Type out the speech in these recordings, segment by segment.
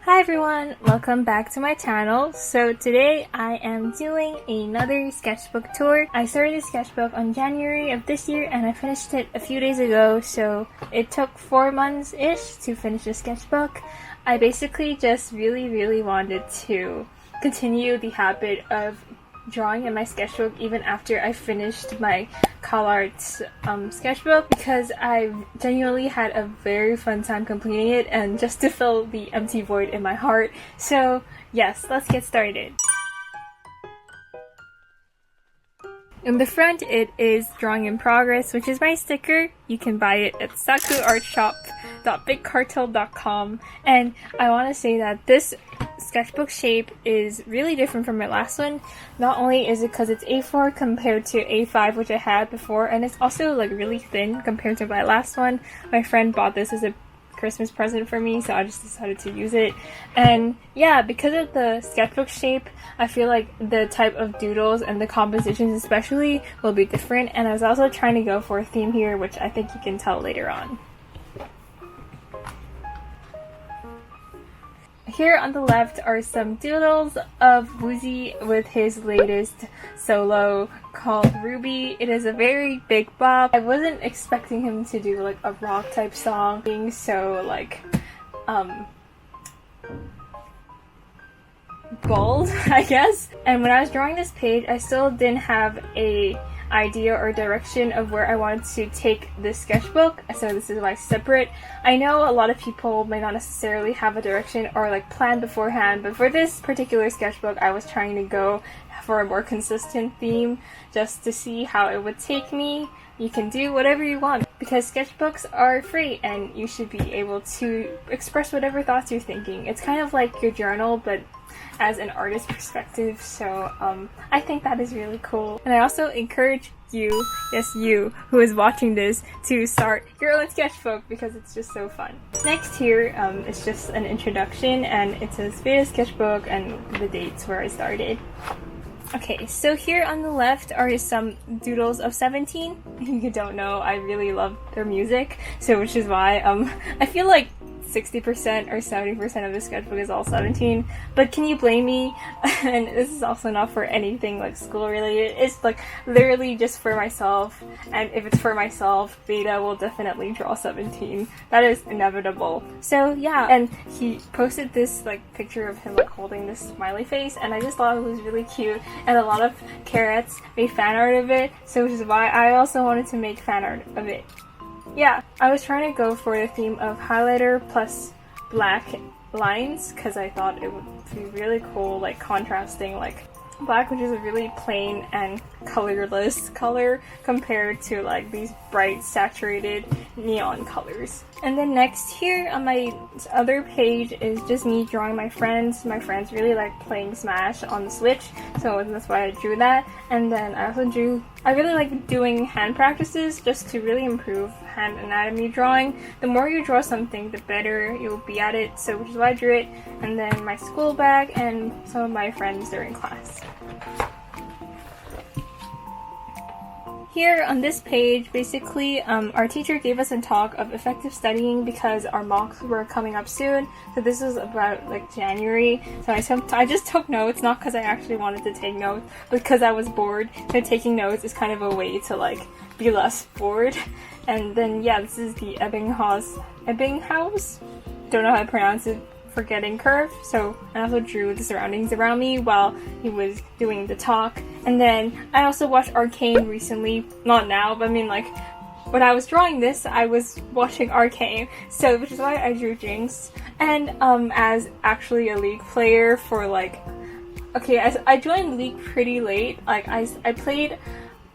Hi everyone, welcome back to my channel. So today I am doing another sketchbook tour. I started the sketchbook on January of this year and I finished it a few days ago, so it took 4 months-ish to finish the sketchbook. I basically just really wanted to continue the habit of drawing in my sketchbook even after I finished my CalArts sketchbook, because I genuinely had a very fun time completing it and just to fill the empty void in my heart. So yes, let's get started. In the front it is Drawing in Progress, which is my sticker. You can buy it at sakuartshop.bigcartel.com, and I want to say that this sketchbook shape is really different from my last one. Not only is it because it's A4 compared to A5 which I had before, and it's also like really thin compared to my last one. My friend bought this as a Christmas present for me, so I just decided to use it. And yeah, because of the sketchbook shape, I feel like the type of doodles and the compositions especially will be different, and I was also trying to go for a theme here, which I think you can tell later on. Here on the left are some doodles of Woozy with his latest solo called Ruby. It is a very big bop. I wasn't expecting him to do like a rock type song, being so like bold, I guess. And when I was drawing this page, I still didn't have a idea or direction of where I wanted to take this sketchbook, so this is why it's separate. I know a lot of people may not necessarily have a direction or like plan beforehand, but for this particular sketchbook I was trying to go for a more consistent theme just to see how it would take me. You can do whatever you want because sketchbooks are free and you should be able to express whatever thoughts you're thinking. It's kind of like your journal, but as an artist perspective, so I think that is really cool. And I also encourage you, yes you, who is watching this, to start your own sketchbook because it's just so fun. Next here is just an introduction, and it says Veda sketchbook and the dates where I started. Okay, so here on the left are some doodles of 17. If you don't know, I really love their music, so which is why I feel like 60% or 70% of the sketchbook is all 17, but can you blame me? And this is also not for anything like school related, it's like literally just for myself, and if it's for myself, Veda will definitely draw 17. That is inevitable. So yeah, and he posted this like picture of him like holding this smiley face, and I just thought it was really cute, and a lot of carrots made fan art of it, so which is why I also wanted to make fan art of it. Yeah, I was trying to go for the theme of highlighter plus black lines because I thought it would be really cool, like contrasting like black, which is a really plain and colorless color, compared to like these bright saturated neon colors. And then next here on my other page is just me drawing my friends. My friends really like playing Smash on the Switch, so that's why I drew that. And then I really like doing hand practices just to really improve hand anatomy drawing. The more you draw something, the better you'll be at it, so which is why I drew it. And then my school bag and some of my friends during class. Here on this page, basically, our teacher gave us a talk of effective studying because our mocks were coming up soon. So this was about like January. So I just took notes, not because I actually wanted to take notes, but because I was bored. So taking notes is kind of a way to like be less bored. And then yeah, this is the Ebbinghaus, don't know how to pronounce it, forgetting curve. So I also drew the surroundings around me while he was doing the talk. And then I also watched Arcane recently, not now, but I mean like when I was drawing this I was watching Arcane, so which is why I drew Jinx. And as actually a League player for like, okay, I joined League pretty late, like I played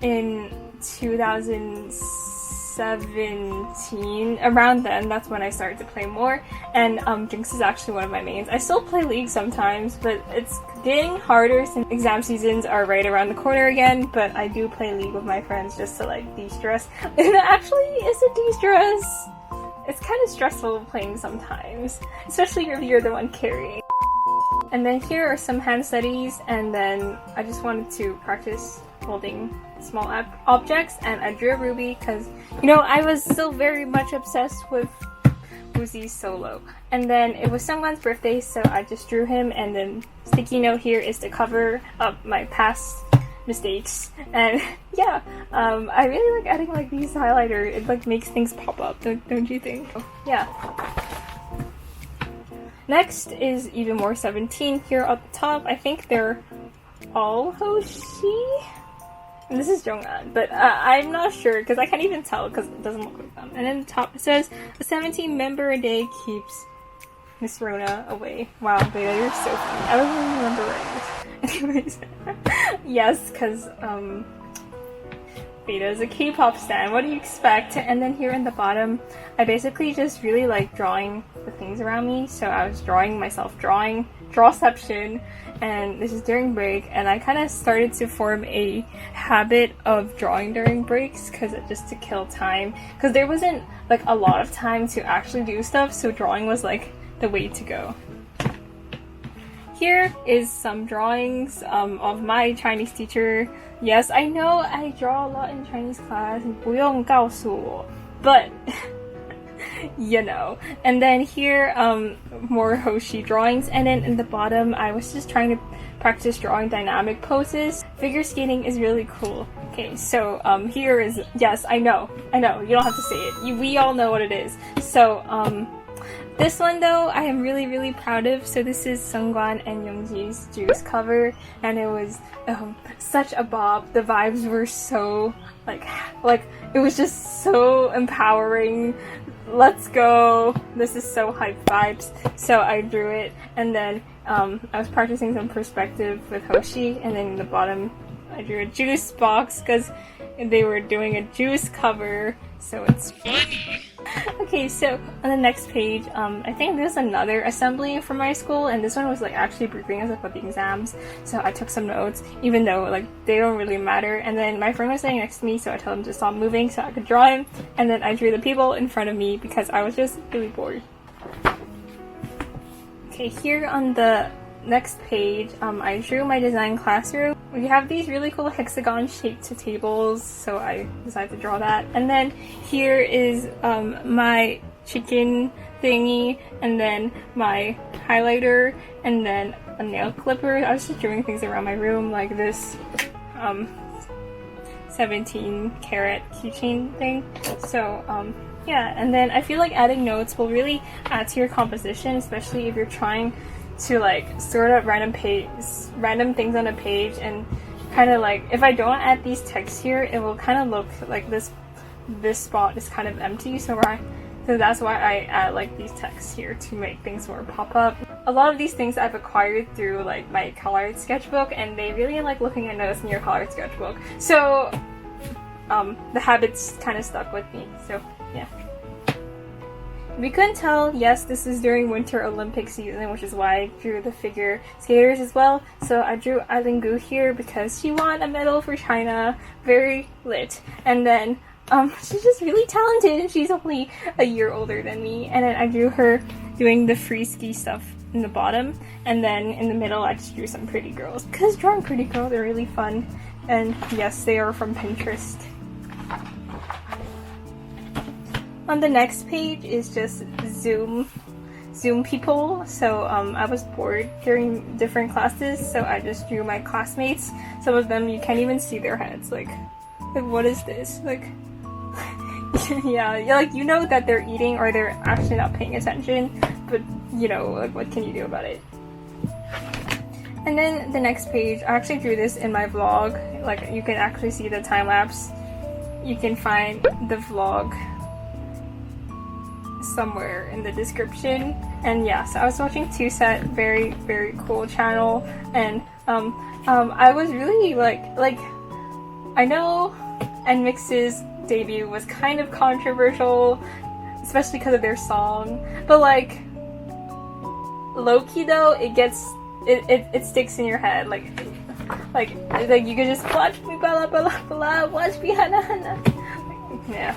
in 2017, around then, that's when I started to play more, and Jinx is actually one of my mains. I still play League sometimes, but it's getting harder since exam seasons are right around the corner again, but I do play League with my friends just to like de-stress. And it actually is a de-stress! It's kind of stressful playing sometimes, especially if you're the one carrying. And then here are some hand studies, and then I just wanted to practice holding small objects, and I drew a ruby because, you know, I was still very much obsessed with cozy solo. And then it was Sungwan's birthday, so I just drew him, and then sticky note here is to cover up my past mistakes. And yeah, I really like adding like these highlighter. It like makes things pop up, don't you think? Yeah. Next is even more 17 here at the top. I think they're all Hoshi. And this is Jong'an, but I'm not sure because I can't even tell because it doesn't look like them. And then the top it says, a 17 member a day keeps Miss Rona away. Wow, Veda, you're so funny. I don't even remember writing this. Anyways, yes, because Veda is a K-pop stan. What do you expect? And then here in the bottom, I basically just really like drawing the things around me. So I was drawing myself drawception, and this is during break, and I kind of started to form a habit of drawing during breaks because just to kill time, because there wasn't like a lot of time to actually do stuff, so drawing was like the way to go. Here is some drawings of my Chinese teacher. Yes, I know I draw a lot in Chinese class, 不用告诉我, but you know. And then here, more Hoshi drawings, and then in the bottom, I was just trying to practice drawing dynamic poses. Figure skating is really cool. Okay, so here is, yes, I know, you don't have to say it. We all know what it is. So this one though, I am really proud of. So this is Sungwan and Youngji's Juice cover, and it was such a bop. The vibes were so like it was just so empowering. Let's go. This is so hype vibes. So I drew it, and then I was practicing some perspective with Hoshi, and then in the bottom I drew a juice box because they were doing a juice cover, so it's funny. Okay, so on the next page, I think there's another assembly from my school, and this one was like actually briefing us about the exams, so I took some notes, even though like they don't really matter. And then my friend was sitting next to me, so I told him to stop moving so I could draw him, and then I drew the people in front of me because I was just really bored. Okay, here on the next page, I drew my design classroom. We have these really cool hexagon shaped tables, so I decided to draw that. And then here is my chicken thingy, and then my highlighter, and then a nail clipper. I was just doing things around my room, like this 17 karat keychain thing. So yeah, and then I feel like adding notes will really add to your composition, especially if you're trying to like sort out random things on a page, and kind of like if I don't add these texts here, it will kind of look like this spot is kind of empty. So that's why I add like these texts here to make things more pop up. A lot of these things I've acquired through like my colored sketchbook, and they really like looking at notes in your colored sketchbook. So the habits kind of stuck with me. So yeah. We couldn't tell, yes, this is during Winter Olympic season, which is why I drew the figure skaters as well. So I drew Eileen Gu here because she won a medal for China. Very lit. And then she's just really talented, and she's only a year older than me. And then I drew her doing the free ski stuff in the bottom, and then in the middle I just drew some pretty girls, because drawing pretty girls are really fun. And yes, they are from Pinterest. On the next page is just Zoom people. So I was bored during different classes, so I just drew my classmates. Some of them you can't even see their heads. Like what is this? Like yeah, like you know that they're eating or they're actually not paying attention, but you know, like what can you do about it? And then the next page, I actually drew this in my vlog. Like you can actually see the time lapse. You can find the vlog somewhere in the description. And yeah, so I was watching Two Set, very cool channel, and I was really like I know NMIX's debut was kind of controversial, especially because of their song, but like low-key though, it sticks in your head, like you could just watch me blah blah blah, watch me hana hana. Yeah,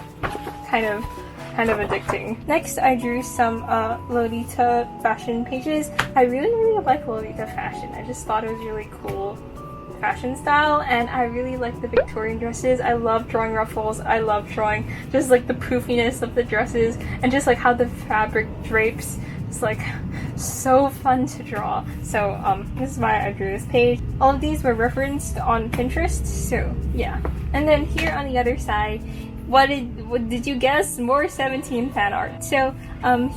kind of addicting. Next, I drew some Lolita fashion pages. I really like Lolita fashion. I just thought it was really cool. fashion style, and I really like the Victorian dresses. I love drawing ruffles. I love drawing just like the poofiness of the dresses and just like how the fabric drapes. It's like so fun to draw. So this is why I drew this page. All of these were referenced on Pinterest, so yeah. And then here on the other side, what did you guess? More 17 fan art. So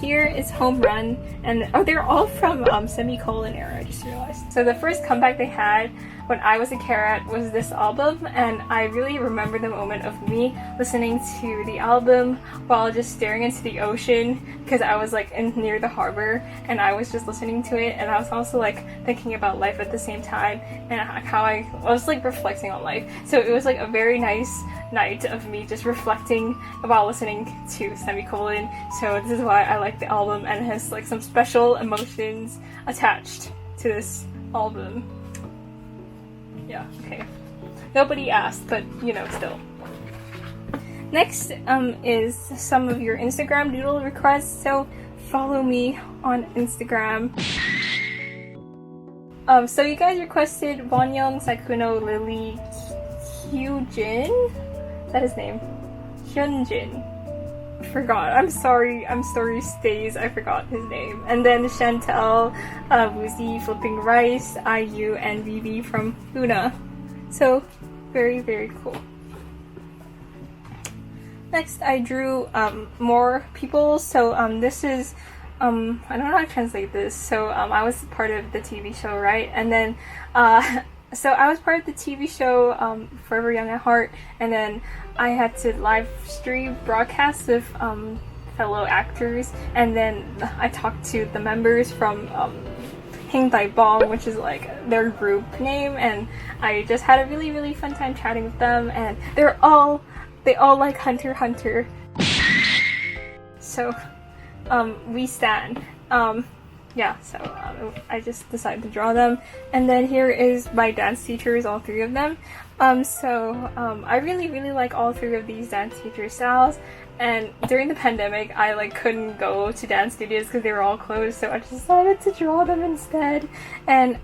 here is Home Run, and they're all from semicolon era, I just realized. So the first comeback they had when I was a carrot was this album, and I really remember the moment of me listening to the album while just staring into the ocean, because I was like near the harbor and I was just listening to it, and I was also like thinking about life at the same time and how I was like reflecting on life. So it was like a very nice night of me just reflecting while listening to semicolon. So this is why I like the album, and it has like some special emotions attached to this album. Yeah, okay. Nobody asked, but you know, still. Next is some of your Instagram doodle requests, so follow me on Instagram. So you guys requested Wonyoung, Sakuno, Lily, Hyunjin? Is that his name? Hyunjin. Forgot. I'm sorry, Stays, I forgot his name. And then Chantel, Woozy, Flipping Rice, IU, and Vivi from Luna. So, very, very cool. Next, I drew more people. So, this is, I don't know how to translate this. So, I was part of the TV show, right? And then, so I was part of the TV show Forever Young at Heart, and then I had to live stream broadcasts of fellow actors, and then I talked to the members from Hangdai Bong, which is like their group name, and I just had a really, really fun time chatting with them, and they all like Hunter x Hunter. So we stan. Yeah, so I just decided to draw them. And then here is my dance teachers, all three of them. I really, really like all three of these dance teacher styles. And during the pandemic, I like couldn't go to dance studios because they were all closed, so I just decided to draw them instead. And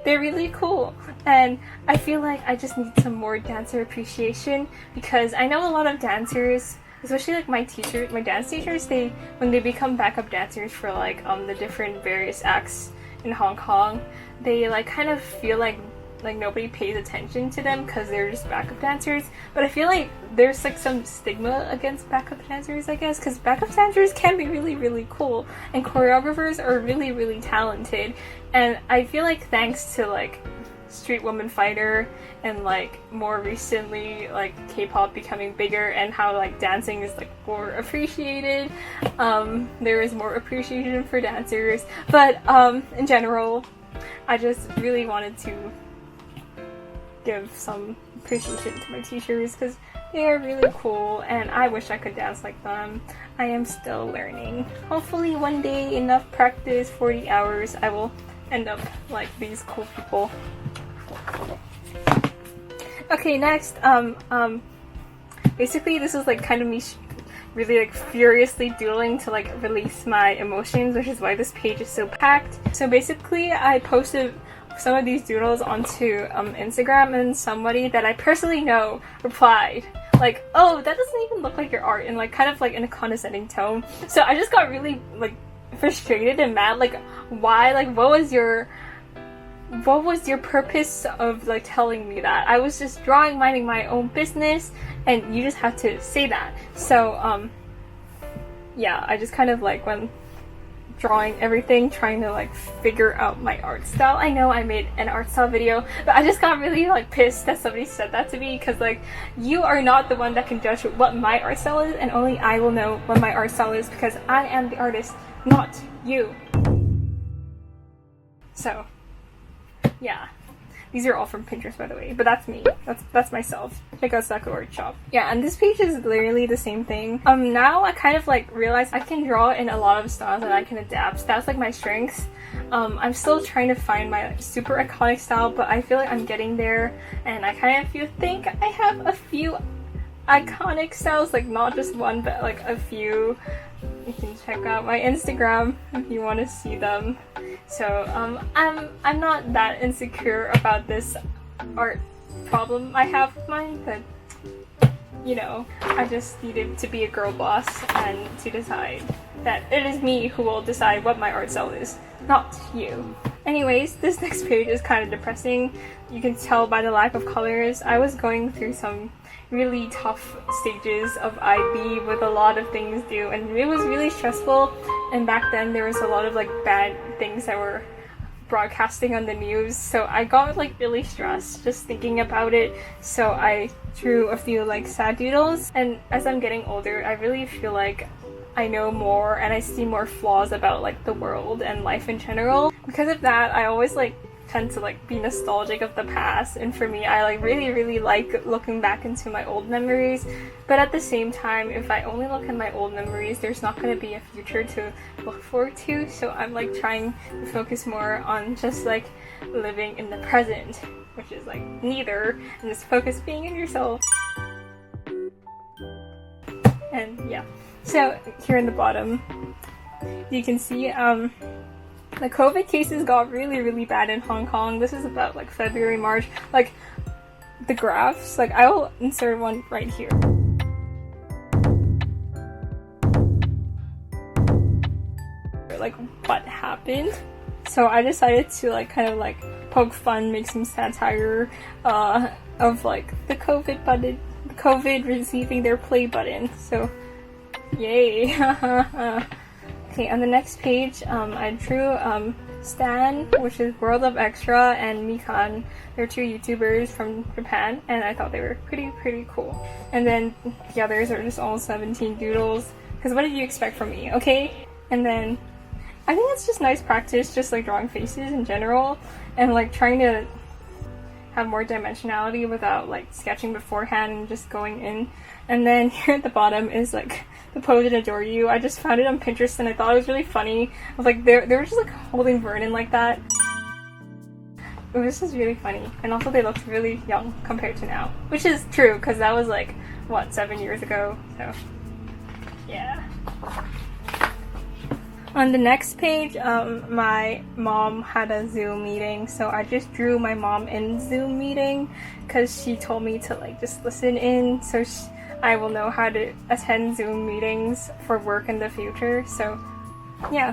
they're really cool. And I feel like I just need some more dancer appreciation, because I know a lot of dancers, especially like my dance teachers, when they become backup dancers for like the different various acts in Hong Kong, they like kind of feel like nobody pays attention to them because they're just backup dancers. But I feel like there's like some stigma against backup dancers, I guess, because backup dancers can be really, really cool, and choreographers are really, really talented. And I feel like thanks to like Street Woman Fighter and like more recently like K-pop becoming bigger, and how like dancing is like more appreciated, there is more appreciation for dancers. But in general, I just really wanted to give some appreciation to my teachers because they are really cool, and I wish I could dance like them. I am still learning. Hopefully one day, enough practice, 40 hours, I will end up like these cool people. Okay, next, basically this is like kind of me really like furiously doodling to like release my emotions, which is why this page is so packed. So basically I posted some of these doodles onto Instagram, and somebody that I personally know replied like, "Oh, that doesn't even look like your art," and like kind of like in a condescending tone. So I just got really like frustrated and mad, like, why, like what was your purpose of like telling me that? I was just drawing, minding my own business, and you just have to say that. So yeah, I just kind of like when drawing everything, trying to like figure out my art style. I know I made an art style video, but I just got really like pissed that somebody said that to me, because like, you are not the one that can judge what my art style is, and only I will know what my art style is because I am the artist, not you. So yeah, these are all from Pinterest, by the way, but that's me. That's myself. Check out Saku Art Shop. Yeah, and this page is literally the same thing. Now I kind of like realize I can draw in a lot of styles and I can adapt. That's like my strength. I'm still trying to find my super iconic style, but I feel like I'm getting there, and I kind of think I have a few iconic styles, like not just one, but like a few You can check out my Instagram if you want to see them. So I'm not that insecure about this art problem I have with mine, but you know, I just needed to be a girl boss and to decide that it is me who will decide what my art style is, not you. Anyways, this next page is kind of depressing. You can tell by the lack of colors. I was going through some really tough stages of IB with a lot of things due, and it was really stressful. And back then there was a lot of like bad things that were broadcasting on the news, so I got like really stressed just thinking about it. So I drew a few like sad doodles, and as I'm getting older I really feel like I know more and I see more flaws about like the world and life in general. Because of that, I always like tend to like be nostalgic of the past, and for me I like really like looking back into my old memories. But at the same time, if I only look at my old memories, there's not going to be a future to look forward to. So I'm like trying to focus more on just like living in the present, which is like neither, and just focus being in yourself. And yeah, so here in the bottom you can see the COVID cases got really bad in Hong Kong. This is about like February, March. Like the graphs, like I will insert one right here. Like what happened. So I decided to like kind of like poke fun, make some satire of like the COVID button, COVID receiving their play button. So yay. Okay, on the next page, I drew Stan, which is World of Extra, and Mikan. They're two YouTubers from Japan, and I thought they were pretty cool. And then the others are just all 17 doodles, because what did you expect from me, okay? And then I think it's just nice practice, just like drawing faces in general, and like trying to have more dimensionality without like sketching beforehand and just going in. And then here at the bottom is like the pose and adore you. I just found it on Pinterest and I thought it was really funny. I was like, they were just like holding Vernon like that. It was just really funny, and also they looked really young compared to now, which is true because that was like what, 7 years ago. So yeah. On the next page, my mom had a Zoom meeting, so I just drew my mom in Zoom meeting because she told me to like just listen in, so I will know how to attend Zoom meetings for work in the future. So yeah.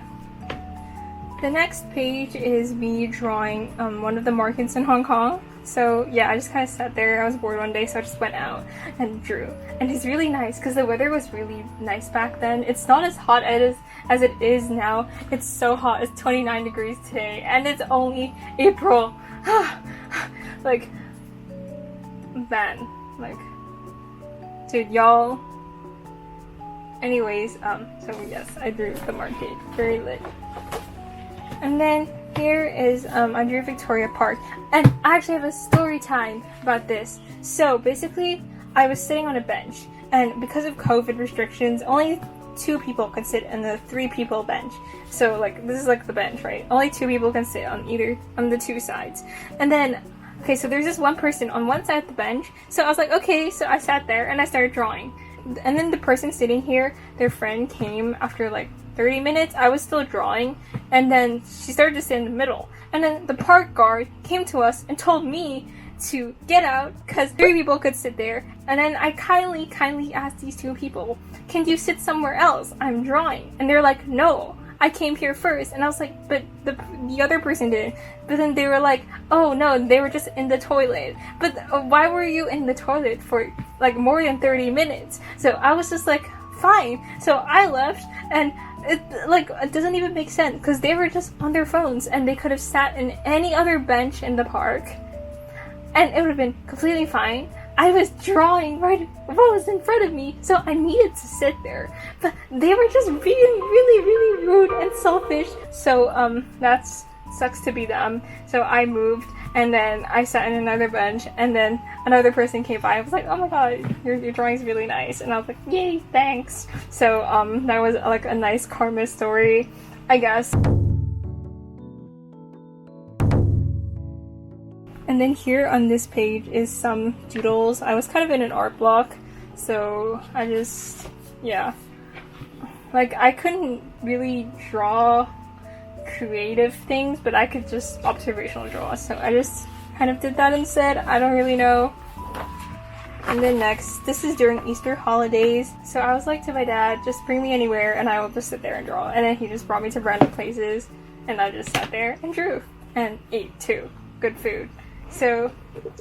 The next page is me drawing one of the markets in Hong Kong. So yeah, I just kind of sat there. I was bored one day, so I just went out and drew. And it's really nice because the weather was really nice back then. It's not as hot as it is now. It's so hot. It's 29 degrees today, and it's only April. Like, man, like, dude, y'all. Anyways, so yes, I drew the market. Very lit. And then here is, I drew Victoria Park. And I actually have a story time about this. So basically, I was sitting on a bench, and because of COVID restrictions, only 2 people can sit in the 3 people bench. So like, this is like the bench, right? Only 2 people can sit on the 2 sides. And then, okay, so there's this one person on one side of the bench. So I was like, okay, so I sat there and I started drawing. And then the person sitting here, their friend came after like 30 minutes. I was still drawing, and then she started to sit in the middle. And then the park guard came to us and told me to get out because 3 people could sit there. And then I kindly asked these 2 people, can you sit somewhere else? I'm drawing. And they're like, no, I came here first. And I was like, but the other person did. But then they were like, oh no, they were just in the toilet. But why were you in the toilet for like more than 30 minutes? So I was just like, fine. So I left, and it doesn't even make sense because they were just on their phones and they could have sat in any other bench in the park and it would have been completely fine. I was drawing right what was in front of me, so I needed to sit there. But they were just being really rude and selfish. So that sucks to be them. So I moved, and then I sat in another bench, and then another person came by. I was like, oh my god, your drawing's really nice. And I was like, yay, thanks. So that was like a nice karma story, I guess. And then here on this page is some doodles. I was kind of in an art block, so I just, yeah. Like, I couldn't really draw creative things, but I could just observational draw, so I just kind of did that instead. I don't really know. And then next, this is during Easter holidays, so I was like to my dad, just bring me anywhere and I will just sit there and draw. And then he just brought me to random places and I just sat there and drew and ate too. Good food. So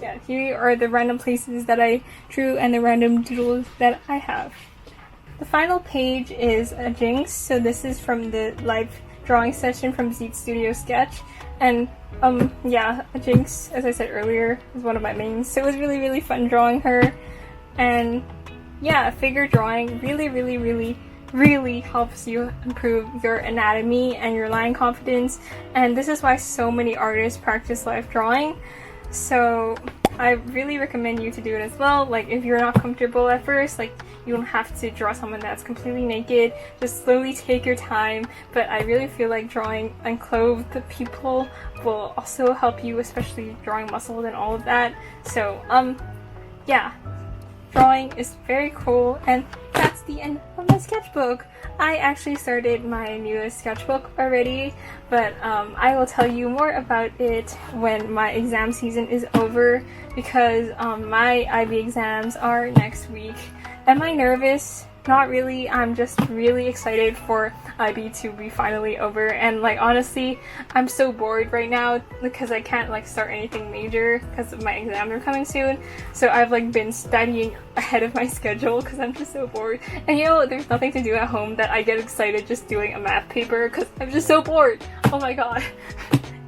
yeah, here are the random places that I drew and the random doodles that I have. The final page is a jinx, so this is from the live drawing session from Zeet Studio Sketch, and yeah, a jinx, as I said earlier, is one of my mains, so it was really, really fun drawing her. And yeah, figure drawing really helps you improve your anatomy and your line confidence, and this is why so many artists practice live drawing. So I really recommend you to do it as well. Like, if you're not comfortable at first, like, you don't have to draw someone that's completely naked. Just slowly take your time. But I really feel like drawing unclothed people will also help you, especially drawing muscles and all of that. So yeah, drawing is very cool, and that's the end of my sketchbook. I actually started my newest sketchbook already, but I will tell you more about it when my exam season is over, because my IB exams are next week. Am I nervous? Not really. I'm just really excited for IB to be finally over, and like, honestly, I'm so bored right now because I can't like start anything major because my exams are coming soon. So I've like been studying ahead of my schedule because I'm just so bored. And you know, there's nothing to do at home that I get excited just doing a math paper because I'm just so bored. Oh my god.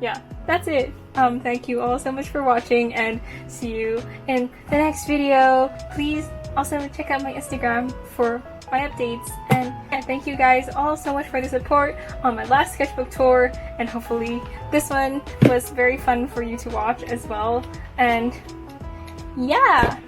Yeah, that's it. Thank you all so much for watching, and see you in the next video. Please also check out my Instagram for my updates, and thank you guys all so much for the support on my last sketchbook tour, and hopefully this one was very fun for you to watch as well. And yeah.